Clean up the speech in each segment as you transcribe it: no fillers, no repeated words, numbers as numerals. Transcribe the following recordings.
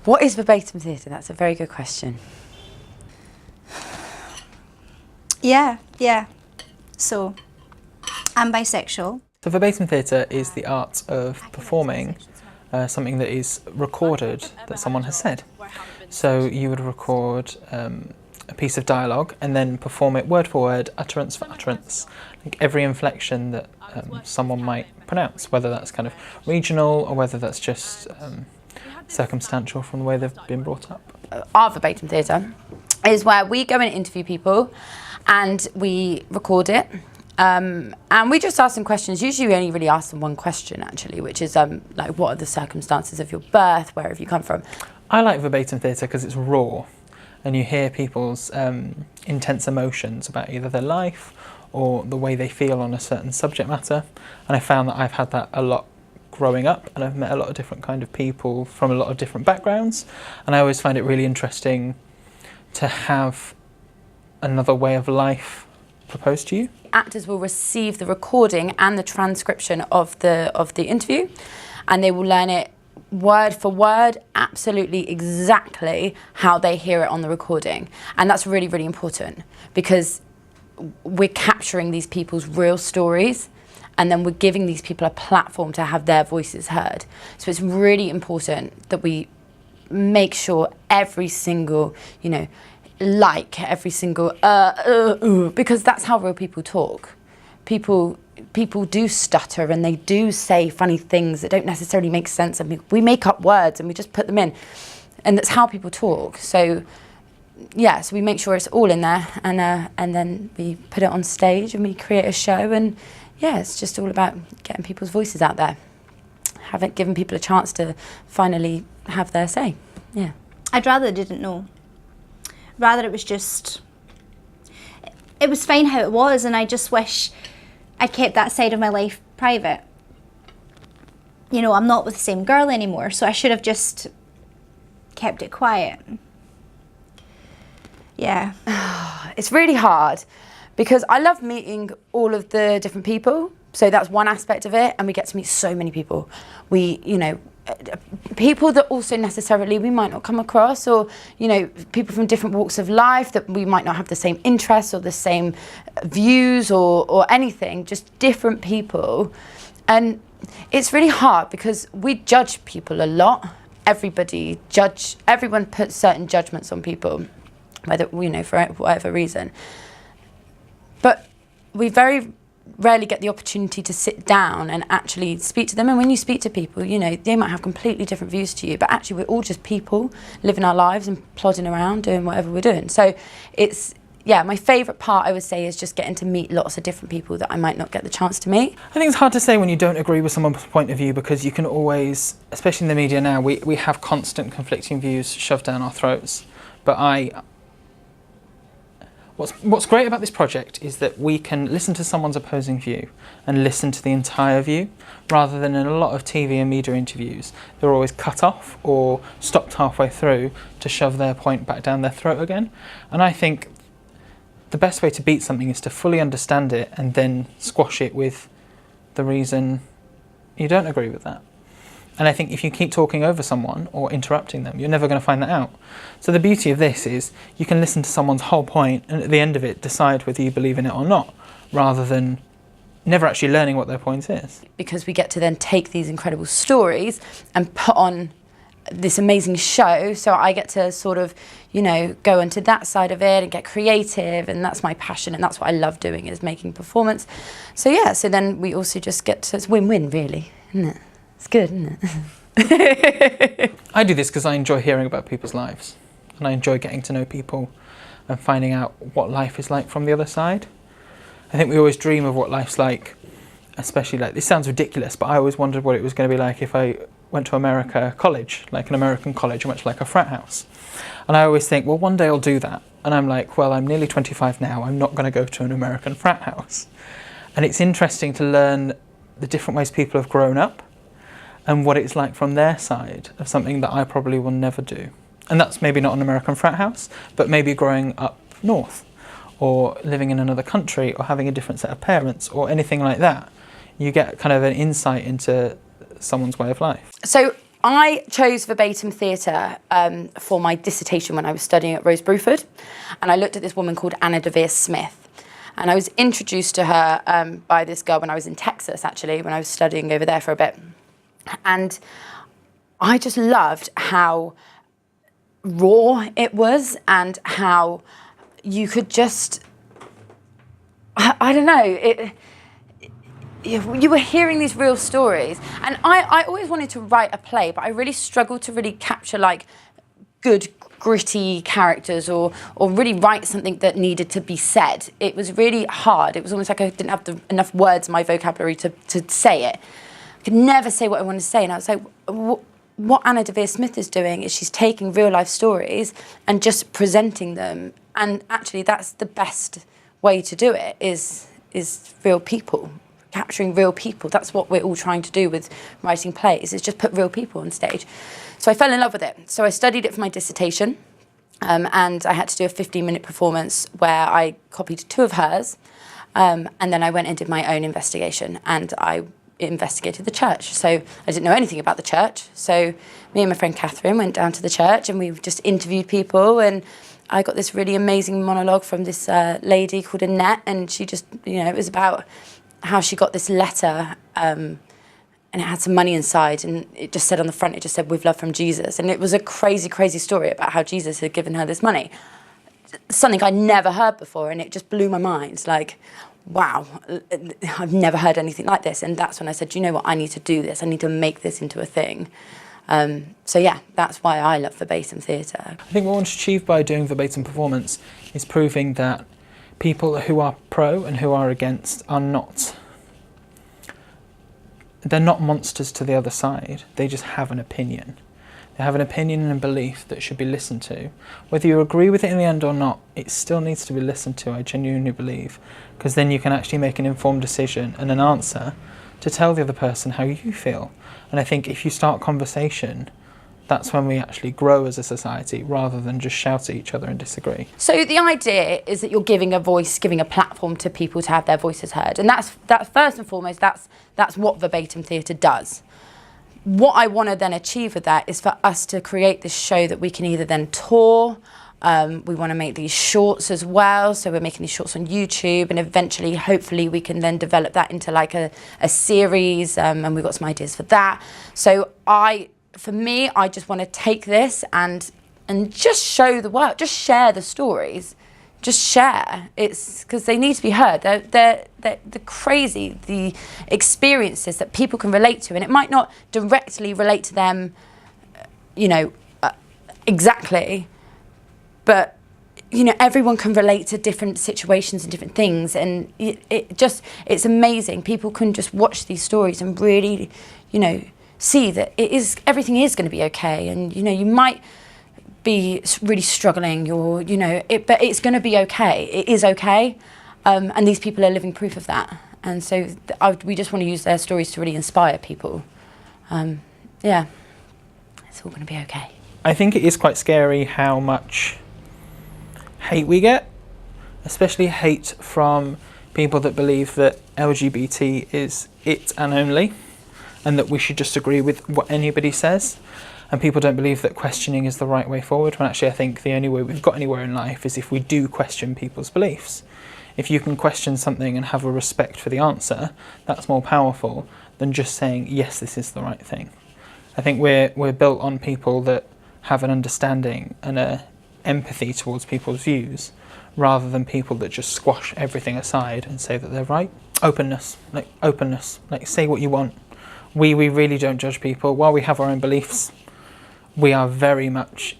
What is verbatim theatre? That's a very good question. Yeah. So, I'm bisexual. So verbatim theatre is the art of performing something that is recorded that someone has said. So you would record a piece of dialogue and then perform it word for word, utterance for utterance, like every inflection that someone might pronounce, whether that's kind of regional or whether that's just circumstantial from the way they've been brought up. Our verbatim theatre is where we go and interview people and we record it. And we just ask them questions. Usually we only really ask them one question actually, which is like, what are the circumstances of your birth? Where have you come from? I like verbatim theatre because it's raw and you hear people's intense emotions about either their life or the way they feel on a certain subject matter. And I found that I've had that a lot growing up, and I've met a lot of different kind of people from a lot of different backgrounds, and I always find it really interesting to have another way of life proposed to you. Actors will receive the recording and the transcription of the interview, and they will learn it word for word, absolutely exactly how they hear it on the recording. And that's really, really important because we're capturing these people's real stories, and then we're giving these people a platform to have their voices heard. So it's really important that we make sure every single, every single because that's how real people talk. People do stutter and they do say funny things that don't necessarily make sense, and we make up words and we just put them in, and that's how people talk. So yeah, so we make sure it's all in there, and then we put it on stage and we create a show, and yeah, it's just all about getting people's voices out there, giving people a chance to finally have their say. Yeah. I'd rather they didn't know. Rather it was just, it was fine how it was, and I just wish I'd kept that side of my life private. I'm not with the same girl anymore, so I should have just kept it quiet. Yeah. It's really hard because I love meeting all of the different people. So that's one aspect of it, and we get to meet so many people. People that also necessarily we might not come across, or people from different walks of life that we might not have the same interests or the same views or anything, just different people. And it's really hard because we judge people a lot. Everyone puts certain judgments on people, whether for whatever reason. But we very rarely get the opportunity to sit down and actually speak to them. And when you speak to people, they might have completely different views to you, but actually we're all just people living our lives and plodding around doing whatever we're doing. So it's, my favourite part, I would say, is just getting to meet lots of different people that I might not get the chance to meet. I think it's hard to say when you don't agree with someone's point of view, because you can always, especially in the media now, we have constant conflicting views shoved down our throats. But What's great about this project is that we can listen to someone's opposing view and listen to the entire view, rather than in a lot of TV and media interviews, they're always cut off or stopped halfway through to shove their point back down their throat again. And I think the best way to beat something is to fully understand it and then squash it with the reason you don't agree with that. And I think if you keep talking over someone or interrupting them, you're never going to find that out. So the beauty of this is you can listen to someone's whole point and at the end of it decide whether you believe in it or not, rather than never actually learning what their point is. Because we get to then take these incredible stories and put on this amazing show, so I get to sort of, go into that side of it and get creative, and that's my passion, and that's what I love doing, is making performance. So yeah, so then we also just get to, it's win-win really, isn't it? It's good, isn't it? I do this because I enjoy hearing about people's lives, and I enjoy getting to know people and finding out what life is like from the other side. I think we always dream of what life's like, especially this sounds ridiculous, but I always wondered what it was going to be like if I went to America college, like an American college, much like a frat house. And I always think, well, one day I'll do that. And I'm like, well, I'm nearly 25 now, I'm not going to go to an American frat house. And it's interesting to learn the different ways people have grown up and what it's like from their side of something that I probably will never do. And that's maybe not an American frat house, but maybe growing up north, or living in another country, or having a different set of parents, or anything like that. You get kind of an insight into someone's way of life. So I chose verbatim theatre for my dissertation when I was studying at Rose Bruford, and I looked at this woman called Anna Deavere Smith. And I was introduced to her by this girl when I was in Texas, actually, when I was studying over there for a bit. And I just loved how raw it was and how you could just, I don't know, you were hearing these real stories. And I always wanted to write a play, but I really struggled to really capture like good, gritty characters or really write something that needed to be said. It was really hard. It was almost like I didn't have enough words in my vocabulary to say it. I could never say what I wanted to say. And I was like, what Anna Deavere Smith is doing is she's taking real life stories and just presenting them. And actually that's the best way to do it is real people, capturing real people. That's what we're all trying to do with writing plays, is just put real people on stage. So I fell in love with it. So I studied it for my dissertation, and I had to do a 15-minute performance where I copied 2 of hers, and then I went and did my own investigation, and I investigated the church. So I didn't know anything about the church. So me and my friend Catherine went down to the church, and we just interviewed people, and I got this really amazing monologue from this lady called Annette, and she just, it was about how she got this letter, and it had some money inside, and it just said on the front, it just said, "With love from Jesus." And it was a crazy, crazy story about how Jesus had given her this money. Something I'd never heard before, and it just blew my mind. Like, wow, I've never heard anything like this. And that's when I said, you know what, I need to do this. I need to make this into a thing. So yeah, that's why I love verbatim theatre. I think what I want to achieve by doing verbatim performance is proving that people who are pro and who are against are not. They're not monsters to the other side. They just have an opinion. They have an opinion and a belief that should be listened to. Whether you agree with it in the end or not, it still needs to be listened to, I genuinely believe, because then you can actually make an informed decision and an answer to tell the other person how you feel. And I think if you start conversation, that's when we actually grow as a society rather than just shout at each other and disagree. So the idea is that you're giving a voice, giving a platform to people to have their voices heard. And that's first and foremost, that's what verbatim theatre does. What I want to then achieve with that is for us to create this show that we can either then tour, we want to make these shorts as well, so we're making these shorts on YouTube, and eventually, hopefully, we can then develop that into like a series, and we've got some ideas for that. So for me, I just want to take this and just show the work, just share the stories, just share. It's because they need to be heard. They're crazy, the experiences that people can relate to, and it might not directly relate to them, exactly, but everyone can relate to different situations and different things, and it's amazing. People can just watch these stories and really, see that everything is going to be okay, and you might be really struggling, but it's going to be okay. It is okay, and these people are living proof of that. And so we just want to use their stories to really inspire people. Yeah, it's all going to be okay. I think it is quite scary how much hate we get, especially hate from people that believe that LGBT is it and only, and that we should just agree with what anybody says. And people don't believe that questioning is the right way forward, when actually I think the only way we've got anywhere in life is if we do question people's beliefs. If you can question something and have a respect for the answer, that's more powerful than just saying, yes, this is the right thing. I think we're built on people that have an understanding and a empathy towards people's views, rather than people that just squash everything aside and say that they're right. Openness, like say what you want. We really don't judge people. While we have our own beliefs, we are very much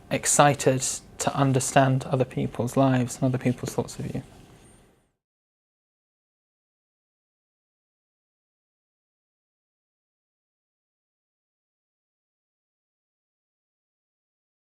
excited to understand other people's lives and other people's thoughts of you.